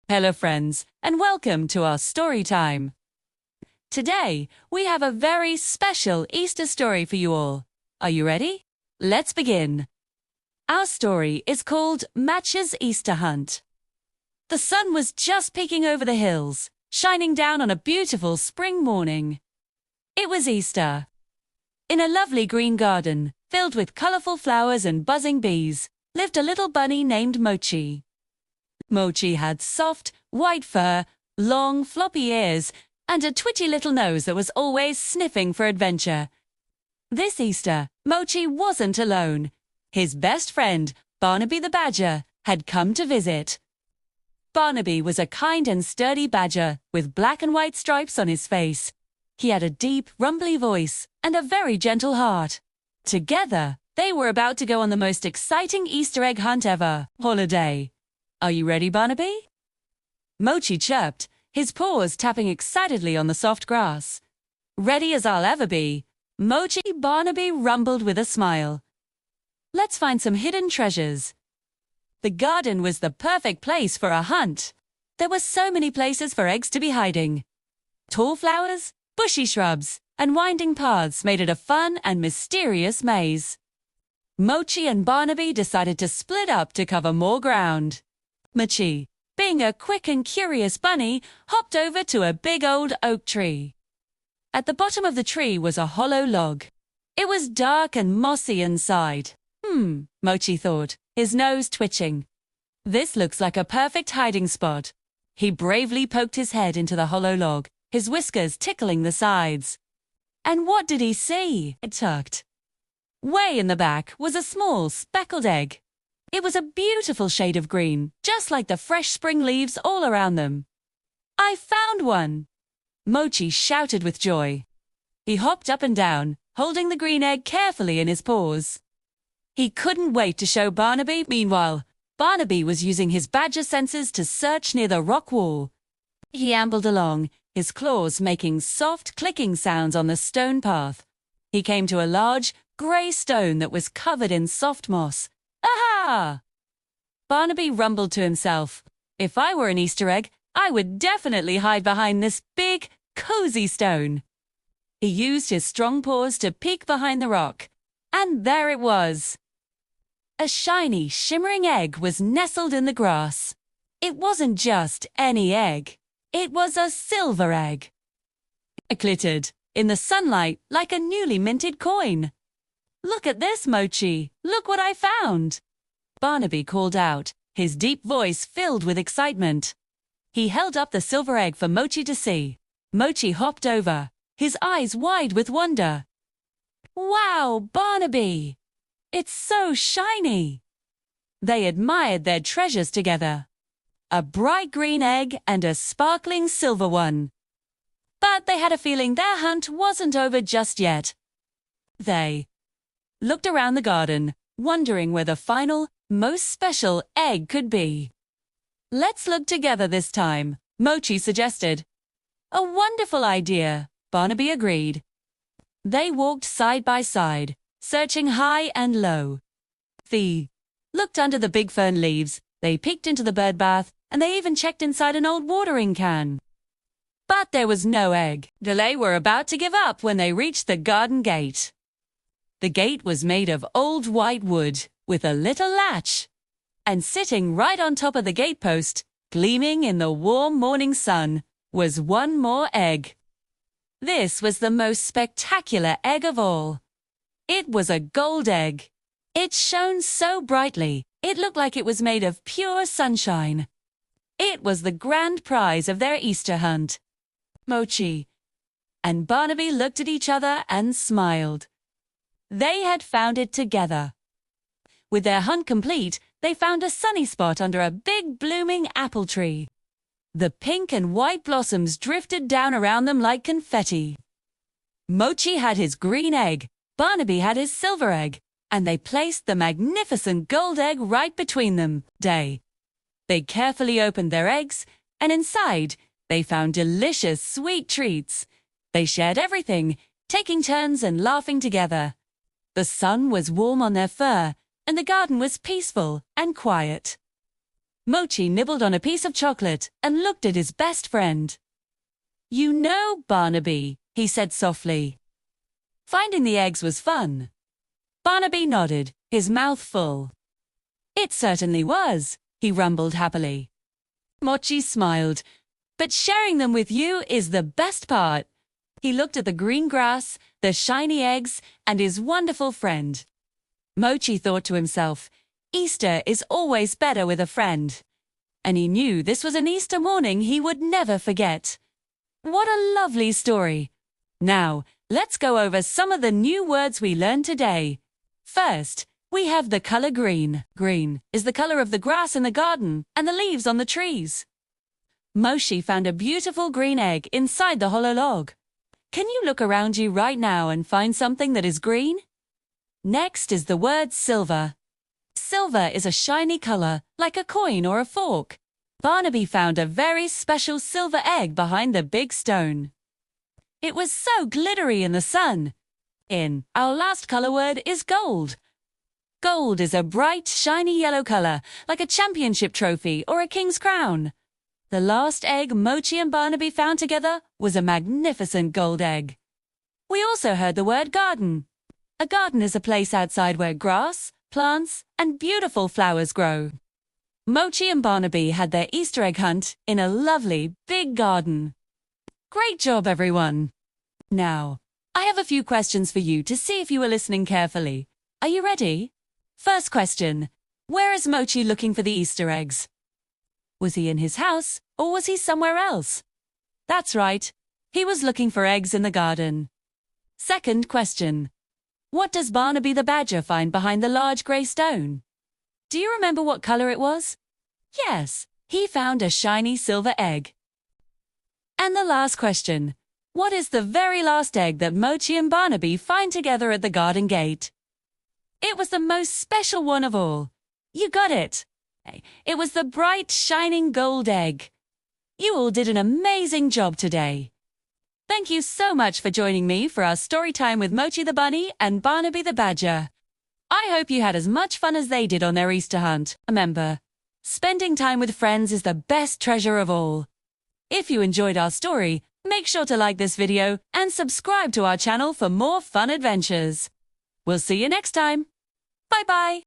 Hello friends, and welcome to our story time. Today, we have a very special Easter story for you all. Are you ready? Let's begin. Our story is called Match's Easter Hunt. The sun was just peeking over the hills, shining down on a beautiful spring morning. It was Easter. In a lovely green garden, filled with colorful flowers and buzzing bees, lived a little bunny named Mochi. Mochi had soft, white fur, long, floppy ears, and a twitchy little nose that was always sniffing for adventure. This Easter, Mochi wasn't alone. His best friend, Barnaby the badger, had come to visit. Barnaby was a kind and sturdy badger with black and white stripes on his face. He had a deep, rumbly voice and a very gentle heart. Together, they were about to go on the most exciting Easter egg hunt ever, holiday. Are you ready, Barnaby? Mochi chirped, his paws tapping excitedly on the soft grass. Ready as I'll ever be, Barnaby rumbled with a smile. Let's find some hidden treasures. The garden was the perfect place for a hunt. There were so many places for eggs to be hiding. Tall flowers, bushy shrubs, and winding paths made it a fun and mysterious maze. Mochi and Barnaby decided to split up to cover more ground. Mochi, being a quick and curious bunny, hopped over to a big old oak tree. At the bottom of the tree was a hollow log. It was dark and mossy inside. Mochi thought, his nose twitching. This looks like a perfect hiding spot. He bravely poked his head into the hollow log, his whiskers tickling the sides. And what did he see? It tucked. Way in the back was a small, speckled egg. It was a beautiful shade of green, just like the fresh spring leaves all around them. I found one! Mochi shouted with joy. He hopped up and down, holding the green egg carefully in his paws. He couldn't wait to show Barnaby. Meanwhile, Barnaby was using his badger senses to search near the rock wall. He ambled along, his claws making soft clicking sounds on the stone path. He came to a large, grey stone that was covered in soft moss. Aha! Barnaby rumbled to himself. If I were an Easter egg, I would definitely hide behind this big, cozy stone. He used his strong paws to peek behind the rock. And there it was. A shiny, shimmering egg was nestled in the grass. It wasn't just any egg. It was a silver egg. It glittered in the sunlight like a newly minted coin. Look at this, Mochi. Look what I found. Barnaby called out, his deep voice filled with excitement. He held up the silver egg for Mochi to see. Mochi hopped over, his eyes wide with wonder. Wow, Barnaby! It's so shiny! They admired their treasures together. A bright green egg and a sparkling silver one. But they had a feeling their hunt wasn't over just yet. They looked around the garden, wondering where the final, most special egg could be. Let's look together this time, Mochi suggested. A wonderful idea, Barnaby agreed. They walked side by side, searching high and low. They looked under the big fern leaves, they peeked into the bird bath, and they even checked inside an old watering can. But there was no egg. They were about to give up when they reached the garden gate. The gate was made of old white wood, with a little latch. And sitting right on top of the gatepost, gleaming in the warm morning sun, was one more egg. This was the most spectacular egg of all. It was a gold egg. It shone so brightly, it looked like it was made of pure sunshine. It was the grand prize of their Easter hunt. Mochi and Barnaby looked at each other and smiled. They had found it together. With their hunt complete, they found a sunny spot under a big blooming apple tree. The pink and white blossoms drifted down around them like confetti. Mochi had his green egg, Barnaby had his silver egg, and they placed the magnificent gold egg right between them. They carefully opened their eggs, and inside, they found delicious sweet treats. They shared everything, taking turns and laughing together. The sun was warm on their fur, and the garden was peaceful and quiet. Mochi nibbled on a piece of chocolate and looked at his best friend. "You know, Barnaby," he said softly. "Finding the eggs was fun." Barnaby nodded, his mouth full. "It certainly was," he rumbled happily. Mochi smiled. "But sharing them with you is the best part." He looked at the green grass, the shiny eggs, and his wonderful friend. Mochi thought to himself, Easter is always better with a friend. And he knew this was an Easter morning he would never forget. What a lovely story. Now, let's go over some of the new words we learned today. First, we have the color green. Green is the color of the grass in the garden and the leaves on the trees. Mochi found a beautiful green egg inside the hollow log. Can you look around you right now and find something that is green? Next is the word silver. Silver is a shiny color, like a coin or a fork. Barnaby found a very special silver egg behind the big stone. It was so glittery in the sun. Our last color word is gold. Gold is a bright, shiny yellow color, like a championship trophy or a king's crown. The last egg Mochi and Barnaby found together was a magnificent gold egg. We also heard the word garden. A garden is a place outside where grass, plants, and beautiful flowers grow. Mochi and Barnaby had their Easter egg hunt in a lovely, big garden. Great job, everyone! Now, I have a few questions for you to see if you were listening carefully. Are you ready? First question. Where is Mochi looking for the Easter eggs? Was he in his house, or was he somewhere else? That's right. He was looking for eggs in the garden. Second question. What does Barnaby the badger find behind the large grey stone? Do you remember what color it was? Yes, he found a shiny silver egg. And the last question. What is the very last egg that Mochi and Barnaby find together at the garden gate? It was the most special one of all. You got it. It was the bright, shining gold egg. You all did an amazing job today. Thank you so much for joining me for our story time with Mochi the bunny and Barnaby the badger. I hope you had as much fun as they did on their Easter hunt. Remember, spending time with friends is the best treasure of all. If you enjoyed our story, make sure to like this video and subscribe to our channel for more fun adventures. We'll see you next time. Bye-bye.